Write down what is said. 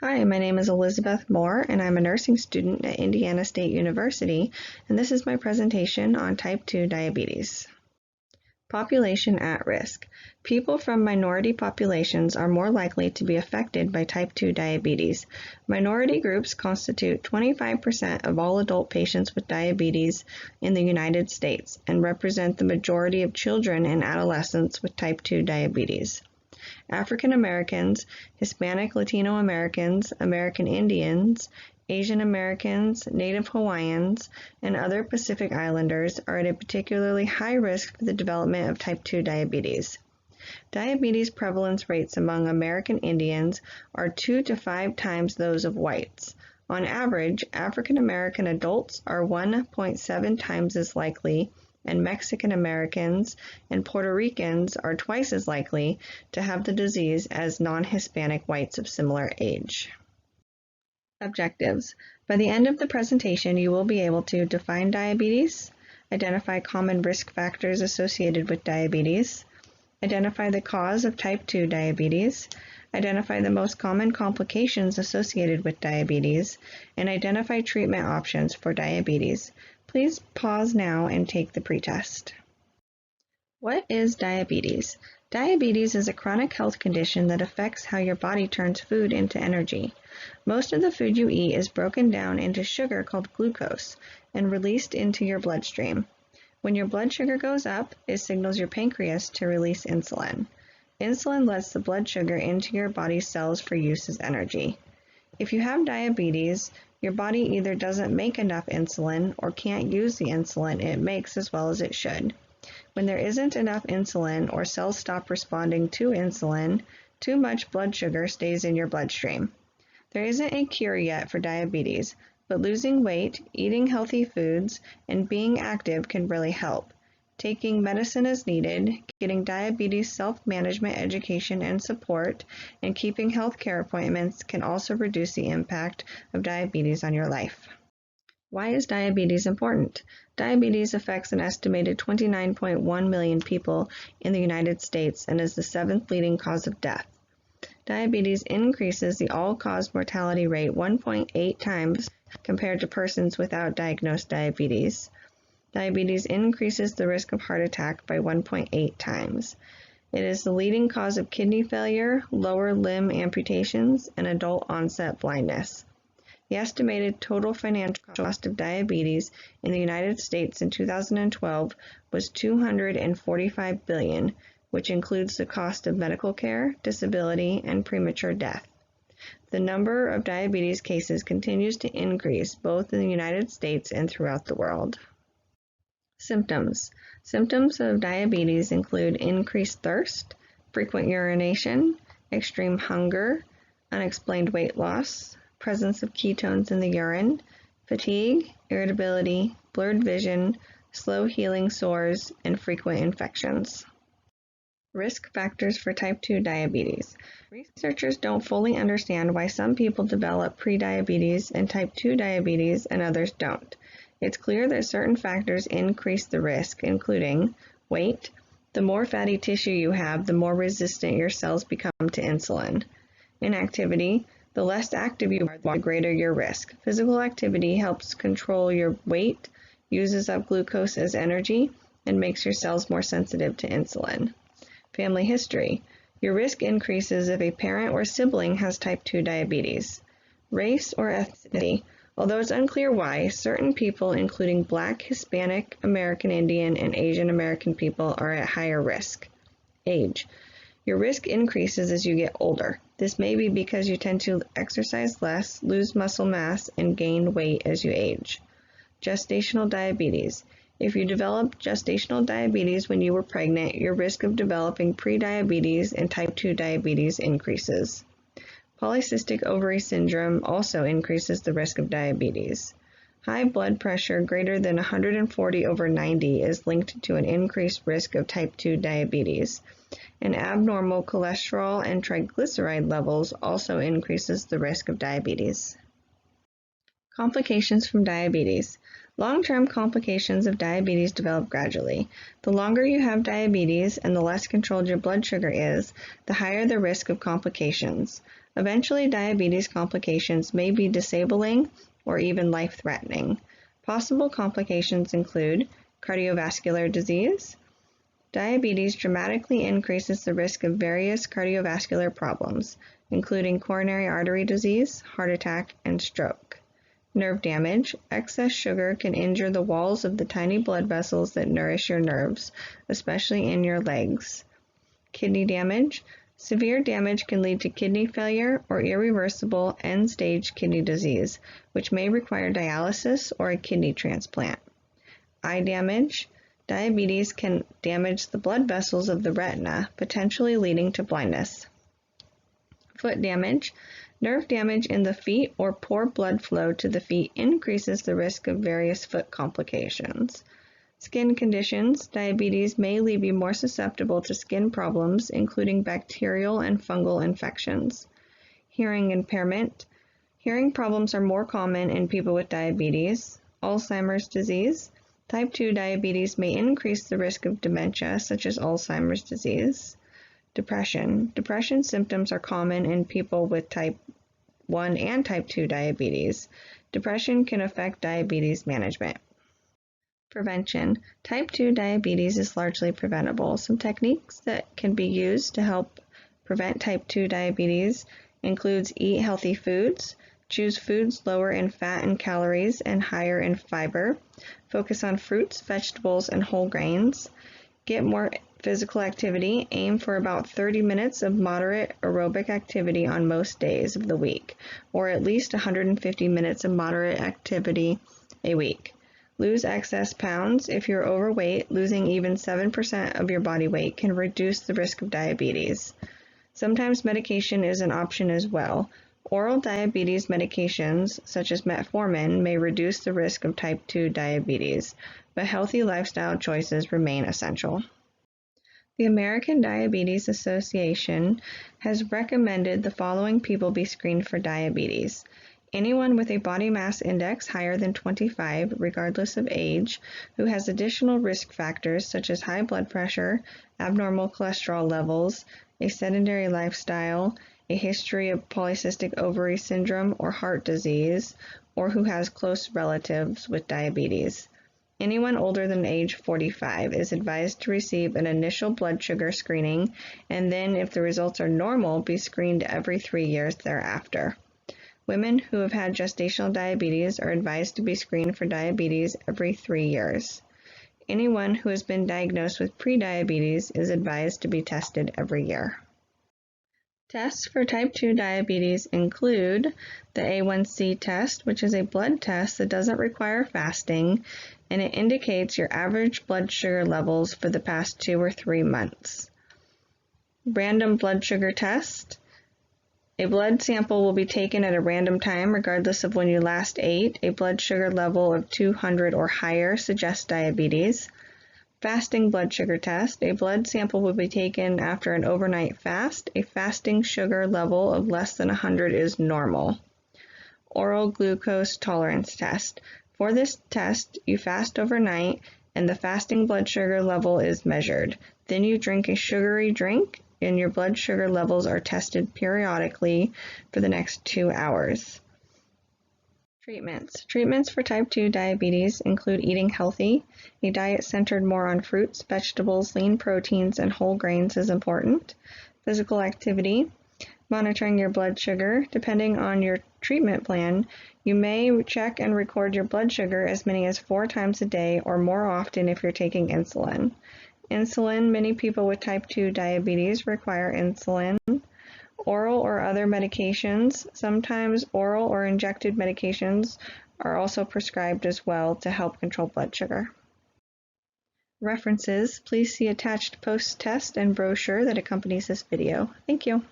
Hi, my name is Elizabeth Moore, and I'm a nursing student at Indiana State University, and this is my presentation on type 2 diabetes. Population at risk. People from minority populations are more likely to be affected by type 2 diabetes. Minority groups constitute 25% of all adult patients with diabetes in the United States and represent the majority of children and adolescents with type 2 diabetes. African Americans, Hispanic Latino Americans, American Indians, Asian Americans, Native Hawaiians, and other Pacific Islanders are at a particularly high risk for the development of type 2 diabetes. Diabetes prevalence rates among American Indians are 2 to 5 times those of whites. On average, African American adults are 1.7 times as likely, and Mexican Americans and Puerto Ricans are twice as likely to have the disease as non-Hispanic whites of similar age. Objectives. By the end of the presentation, you will be able to define diabetes, identify common risk factors associated with diabetes, identify the cause of type 2 diabetes, identify the most common complications associated with diabetes, and identify treatment options for diabetes. Please pause now and take the pretest. What is diabetes? Diabetes is a chronic health condition that affects how your body turns food into energy. Most of the food you eat is broken down into sugar called glucose and released into your bloodstream. When your blood sugar goes up, it signals your pancreas to release insulin. Insulin lets the blood sugar into your body's cells for use as energy. If you have diabetes, your body either doesn't make enough insulin or can't use the insulin it makes as well as it should. When there isn't enough insulin or cells stop responding to insulin, too much blood sugar stays in your bloodstream. There isn't a cure yet for diabetes, but losing weight, eating healthy foods, and being active can really help. Taking medicine as needed, getting diabetes self-management education and support, and keeping healthcare appointments can also reduce the impact of diabetes on your life. Why is diabetes important? Diabetes affects an estimated 29.1 million people in the United States and is the 7th leading cause of death. Diabetes increases the all-cause mortality rate 1.8 times compared to persons without diagnosed diabetes. Diabetes increases the risk of heart attack by 1.8 times. It is the leading cause of kidney failure, lower limb amputations, and adult-onset blindness. The estimated total financial cost of diabetes in the United States in 2012 was $245 billion, which includes the cost of medical care, disability, and premature death. The number of diabetes cases continues to increase both in the United States and throughout the world. Symptoms. Symptoms of diabetes include increased thirst, frequent urination, extreme hunger, unexplained weight loss, presence of ketones in the urine, fatigue, irritability, blurred vision, slow healing sores, and frequent infections. Risk factors for type 2 diabetes. Researchers don't fully understand why some people develop prediabetes and type 2 diabetes and others don't. It's clear that certain factors increase the risk, including weight. The more fatty tissue you have, the more resistant your cells become to insulin. Inactivity. The less active you are, the greater your risk. Physical activity helps control your weight, uses up glucose as energy, and makes your cells more sensitive to insulin. Family history. Your risk increases if a parent or sibling has type 2 diabetes. Race or ethnicity. Although it's unclear why, certain people, including Black, Hispanic, American Indian, and Asian American people, are at higher risk. Age. Your risk increases as you get older. This may be because you tend to exercise less, lose muscle mass, and gain weight as you age. Gestational diabetes. If you developed gestational diabetes when you were pregnant, your risk of developing prediabetes and type 2 diabetes increases. Polycystic ovary syndrome also increases the risk of diabetes. High blood pressure greater than 140/90 is linked to an increased risk of type 2 diabetes, and abnormal cholesterol and triglyceride levels also increases the risk of diabetes. Complications from diabetes. Long-term complications of diabetes develop gradually. The longer you have diabetes and the less controlled your blood sugar is, the higher the risk of complications. Eventually, diabetes complications may be disabling or even life-threatening. Possible complications include cardiovascular disease. Diabetes dramatically increases the risk of various cardiovascular problems, including coronary artery disease, heart attack, and stroke. Nerve damage. Excess sugar can injure the walls of the tiny blood vessels that nourish your nerves, especially in your legs. Kidney damage. Severe damage can lead to kidney failure or irreversible end-stage kidney disease, which may require dialysis or a kidney transplant. Eye damage. Diabetes can damage the blood vessels of the retina, potentially leading to blindness. Foot damage. Nerve damage in the feet or poor blood flow to the feet increases the risk of various foot complications. Skin conditions. Diabetes may leave you more susceptible to skin problems, including bacterial and fungal infections. Hearing impairment. Hearing problems are more common in people with diabetes. Alzheimer's disease. Type 2 diabetes may increase the risk of dementia, such as Alzheimer's disease. Depression. Depression symptoms are common in people with type 1 and type 2 diabetes. Depression can affect diabetes management. Prevention. Type 2 diabetes is largely preventable. Some techniques that can be used to help prevent type 2 diabetes includes eat healthy foods, choose foods lower in fat and calories and higher in fiber, focus on fruits, vegetables, and whole grains, get more physical activity, aim for about 30 minutes of moderate aerobic activity on most days of the week, or at least 150 minutes of moderate activity a week. Lose excess pounds. If you're overweight, losing even 7% of your body weight can reduce the risk of diabetes. Sometimes medication is an option as well. Oral diabetes medications, such as metformin, may reduce the risk of type 2 diabetes, but healthy lifestyle choices remain essential. The American Diabetes Association has recommended the following people be screened for diabetes. Anyone with a body mass index higher than 25, regardless of age, who has additional risk factors such as high blood pressure, abnormal cholesterol levels, a sedentary lifestyle, a history of polycystic ovary syndrome or heart disease, or who has close relatives with diabetes. Anyone older than age 45 is advised to receive an initial blood sugar screening, and then, if the results are normal, be screened every 3 years thereafter. Women who have had gestational diabetes are advised to be screened for diabetes every 3 years. Anyone who has been diagnosed with prediabetes is advised to be tested every year. Tests for type 2 diabetes include the A1C test, which is a blood test that doesn't require fasting, and it indicates your average blood sugar levels for the past 2 or 3 months. Random blood sugar test. A blood sample will be taken at a random time regardless of when you last ate. A blood sugar level of 200 or higher suggests diabetes. Fasting blood sugar test. A blood sample will be taken after an overnight fast. A fasting sugar level of less than 100 is normal. Oral glucose tolerance test. For this test, you fast overnight and the fasting blood sugar level is measured. Then you drink a sugary drink and your blood sugar levels are tested periodically for the next 2 hours. Treatments. Treatments for type 2 diabetes include eating healthy. A diet centered more on fruits, vegetables, lean proteins, and whole grains is important. Physical activity. Monitoring your blood sugar. Depending on your treatment plan, you may check and record your blood sugar as many as 4 times a day or more often if you're taking insulin. Insulin. Many people with type 2 diabetes require insulin. Oral or other medications. Sometimes oral or injected medications are also prescribed as well to help control blood sugar. References. Please see attached post-test and brochure that accompanies this video. Thank you.